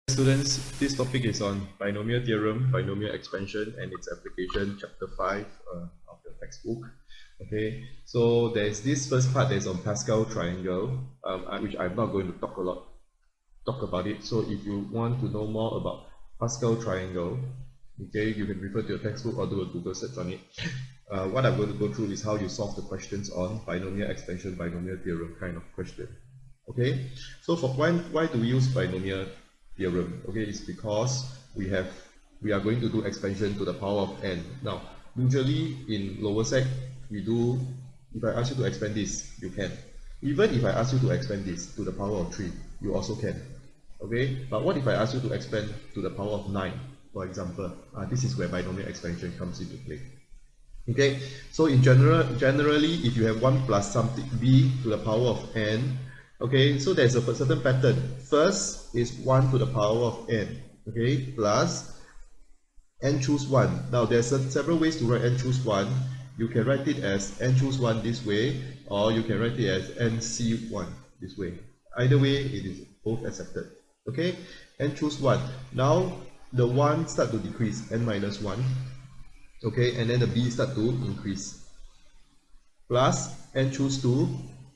Students, this topic is on binomial theorem, binomial expansion, and its application, chapter 5 of the textbook. Okay, so there's this first part that's on Pascal triangle, which I'm not going to talk about it. So if you want to know more about Pascal triangle, okay, you can refer to your textbook or do a Google search on it. What I'm going to go through is how you solve the questions on binomial expansion, binomial theorem kind of question. Okay, so for why do we use binomial theorem? Okay, it's because we are going to do expansion to the power of n. Now, usually in lower sec, we do, if I ask you to expand this, you can. Even if I ask you to expand this to the power of 3, you also can. Okay, but what if I ask you to expand to the power of 9, for example? This is where binomial expansion comes into play. Okay, so in generally, if you have 1 plus something b to the power of n, okay, so there's a certain pattern. First is 1 to the power of n, okay, plus n choose 1. Now there's several ways to write n choose 1. You can write it as n choose 1 this way, or you can write it as nc1 this way. Either way, it is both accepted. Okay, n choose 1. Now the 1 start to decrease, n minus 1. Okay, and then the b start to increase. Plus n choose 2.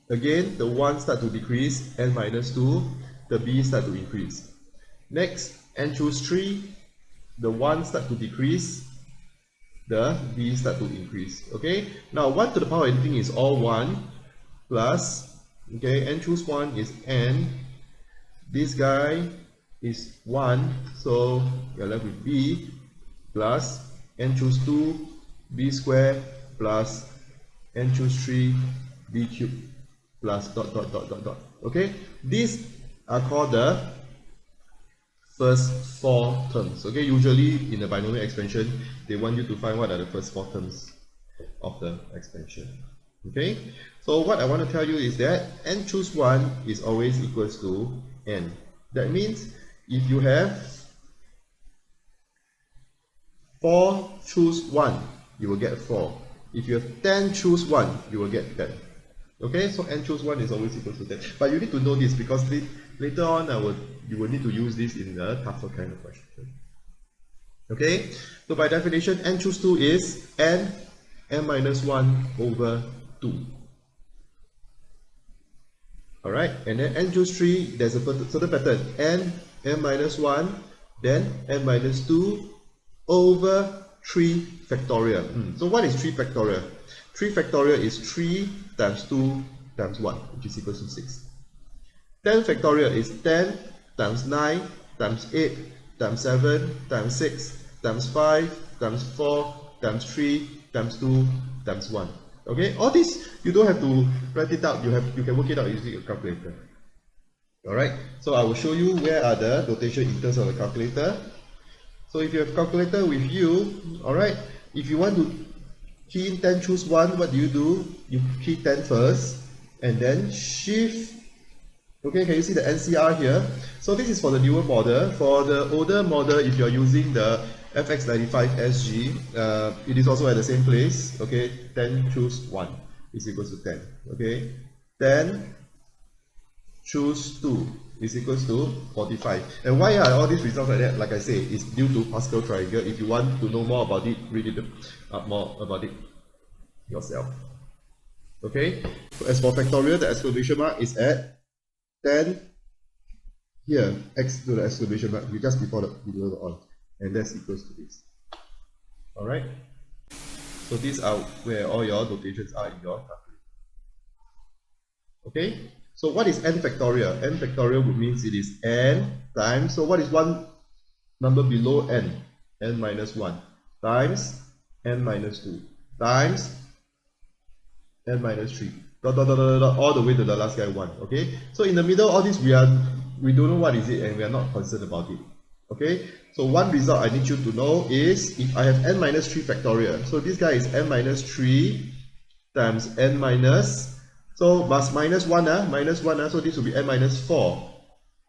Again, the 1 start to decrease, n minus 2, the b start to increase. Next, n choose 3, the 1 start to decrease, the b start to increase. Okay, now 1 to the power of anything is all 1, plus, okay, n choose 1 is n, this guy is 1, so you're left with b, plus n choose 2, b squared, plus n choose 3, b cubed, plus dot dot dot dot dot. Okay, these are called the first 4 terms. Okay, usually in the binomial expansion, they want you to find what are the first 4 terms of the expansion. Okay, so what I want to tell you is that n choose 1 is always equals to n. That means if you have 4 choose 1, you will get 4. If you have 10 choose 1, you will get 10. Okay, so n choose 1 is always equal to 10. But you need to know this because later on you will need to use this in the tougher kind of question. Okay, so by definition, n choose 2 is n minus 1 over 2. Alright, and then n choose 3, there's a certain pattern. n minus 1, then n minus 2 over 3 factorial. So what is 3 factorial? 3 factorial is 3 times 2 times 1, which is equal to 6. 10 factorial is 10 times 9 times 8 times 7 times 6 times 5 times 4 times 3 times 2 times 1. Okay, all this you don't have to write it out, you can work it out using a calculator. Alright, so I will show you where are the notation in terms of the calculator. So if you have calculator with you, alright, if you want to key in 10 choose 1, what do? You key 10 first, and then shift. Okay, can you see the NCR here? So this is for the newer model. For the older model, if you're using the FX95SG, it is also at the same place. Okay, 10 choose 1 is equals to 10. Okay, 10 choose 2 is equals to 45. And why are all these results like that? Like I say, it's due to Pascal triangle. If you want to know more about it, read it more about it yourself. Okay, so as for factorial, the exclamation mark is at 10 here, x to the exclamation mark, just before the on, and that's equals to this. Alright, so these are where all your notations are in your calculator. Okay, so what is n factorial? N factorial would means it is n times, so what is one number below n? N minus 1 times n minus 2 times n minus 3 dot, dot, dot, dot, dot, all the way to the last guy 1. Okay, so in the middle, all this we don't know what is it and we are not concerned about it. Okay, so one result I need you to know is if I have n minus 3 factorial, so this guy is n minus 3 times n minus, so must minus 1, so this will be n minus 4.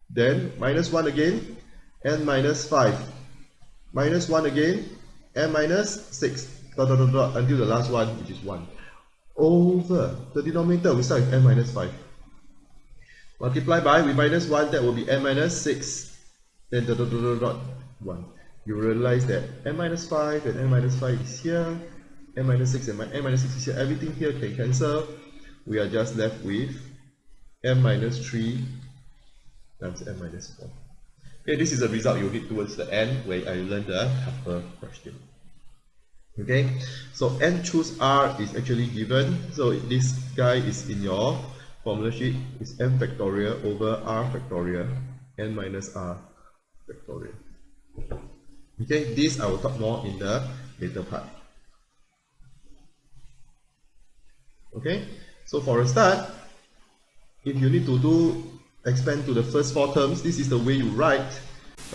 Then minus 1 again, n minus 5. Minus 1 again, n minus 6. Dot, dot, dot, dot, until the last one, which is 1. Over the denominator, we start with n minus 5. Multiply by, with minus 1, that will be n minus 6. then dot dot dot dot dot 1. You realize that n minus 5 and n minus 5 is here, n minus 6 and n minus 6 is here, everything here can cancel. We are just left with n minus 3 times n minus 4. Okay, this is the result you hit towards the end where I learned the upper question. Okay, so n choose r is actually given, so this guy is in your formula sheet, is n factorial over r factorial, n minus r factorial. Okay, this I will talk more in the later part. Okay, so for a start, if you need to do expand to the first 4 terms, this is the way you write.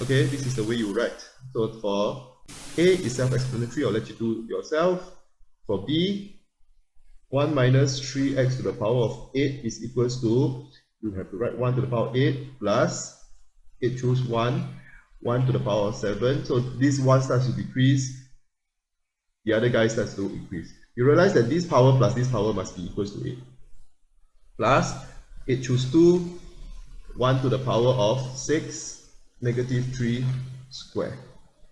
Okay, this is the way you write. So for A is self-explanatory, I'll let you do it yourself. For B, 1 minus 3x to the power of 8 is equals to, you have to write 1 to the power of 8 plus 8 choose 1, 1 to the power of 7. So this 1 starts to decrease, the other guy starts to increase. You realize that this power plus this power must be equals to 8. Plus 8 choose 2, 1 to the power of 6, negative 3 square.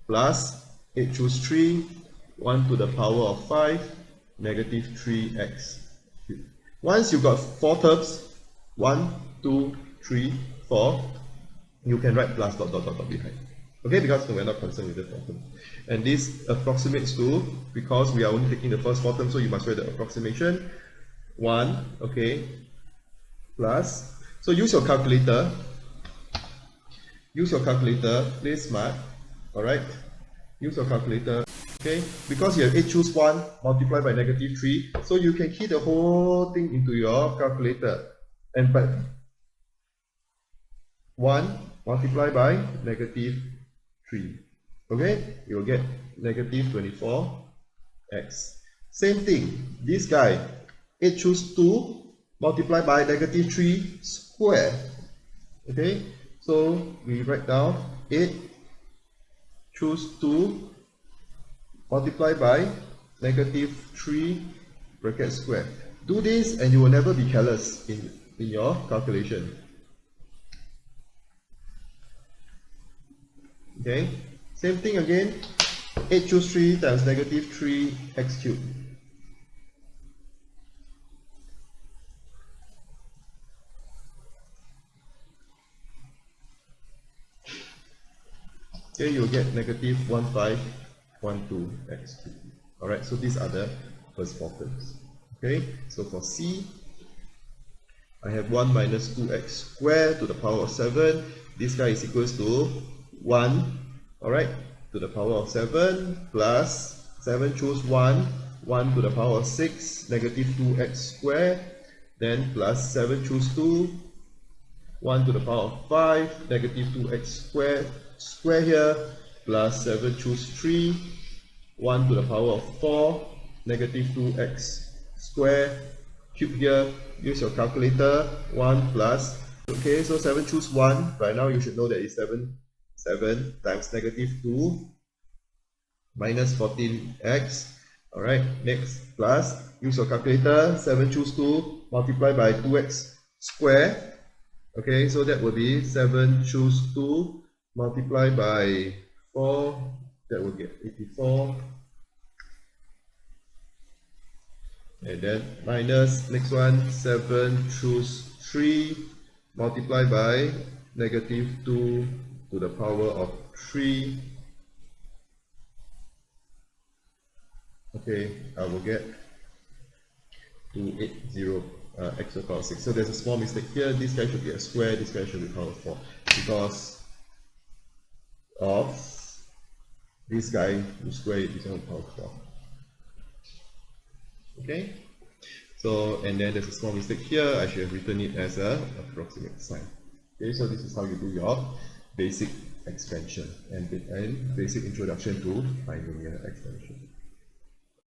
Plus 8 choose 3, 1 to the power of 5, negative 3x. Once you got 4 terms, 1, 2, 3, 4, you can write plus dot dot dot dot behind. Okay, because we're not concerned with the 4 terms. And this approximates to, because we are only taking the first 4 terms, so you must write the approximation. 1, okay, plus, so use your calculator. Use your calculator, play smart, alright? Use your calculator, okay? Because you have 8 choose 1 multiplied by negative 3, so you can key the whole thing into your calculator. And but 1 multiplied by negative 3, okay? You will get negative 24x. Same thing, this guy, 8 choose 2 multiplied by negative 3 square, okay? So we write down 8 choose 2 multiplied by negative 3 bracket square. Do this and you will never be careless in your calculation. Okay, same thing again, 8 choose 3 times negative 3x cubed. Okay, you'll get negative 1512x cubed. Alright, so these are the first 4 terms. Okay, so for C, I have 1 minus 2x squared to the power of 7. This guy is equals to 1, alright, to the power of 7 plus 7 choose 1, 1 to the power of 6, negative 2x squared, then plus 7 choose 2, 1 to the power of 5, negative 2x squared, square here, plus 7 choose 3, 1 to the power of 4, negative 2x square, cube here, use your calculator, 1 plus, okay, so 7 choose 1, right now you should know that it's 7 times negative 2 minus 14x, alright, next, plus, use your calculator, 7 choose 2, multiply by 2x square, okay, so that will be 7 choose 2, multiply by 4, that will get 84, and then minus, next one, 7 choose 3, multiply by negative 2 to the power of 3, okay, I will get 280 x to the power 6. So there's a small mistake here, this guy should be a square, this guy should be power 4, because of this guy who square it is on power 4. Okay, so and then there's a small mistake here, I should have written it as a approximate sign. Okay, so this is how you do your basic expansion and basic introduction to binomial expansion.